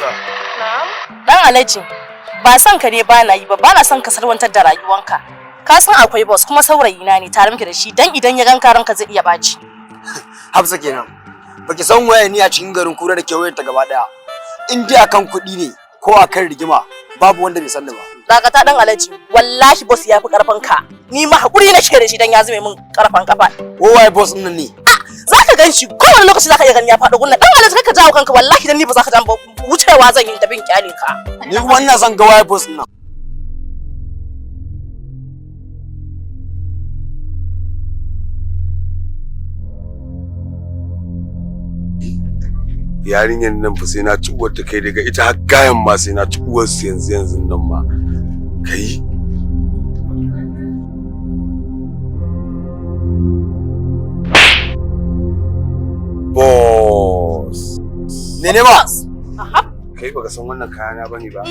Kisa. Na'am. Dan Alhaji, ba san ka ne ba na yi ba na son ka salwantar da rayuwanka. Ka san akwai boss kuma saurayi na ne tare muke da shi dan idan ya ganka ranka zai iya baci. Hafsa kenan. Baki san waye ni a cikin garin kura da kewayen ta gaba daya. In dai akan kuɗi ne ko akan rigima babu wanda bai san da ba. Dakata dan Alhaji, wallahi boss ya fi karfin ka. Ni ma hakuri nake da shi dan ya zame min karfan kafa. Ko waye boss din nan ne? Zaka ganshi kowane lokaci zaka iya ganin ya faɗo gunna. Dan Alhaji ka jawo kanka wallahi dan ni ba za ka ba wucewa zan yi da bin kyale ka. Ni kuma ina son ga waye boss din nan. Yarinyar nan fa sai na ci uwar ta kai daga ita har gayan ma sai na ci uwar su yanzu nan ma kai boss ne ba kai baka san wannan kayana bane ba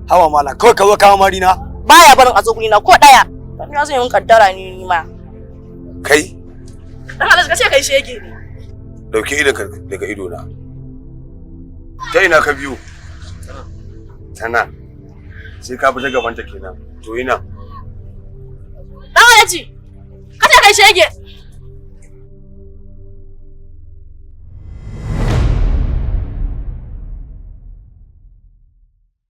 hawa mala kawai ka zo kawo marina baya barin a zo gurina ko daya dan ya zo yin kaddara ni ma kai dan Alhaji ka ce kai shege ne dauke idan ka daga ido na ta ina ka biyo tana sai ka fita gaban ta kenan to ina dan Alhaji ka ce kai shege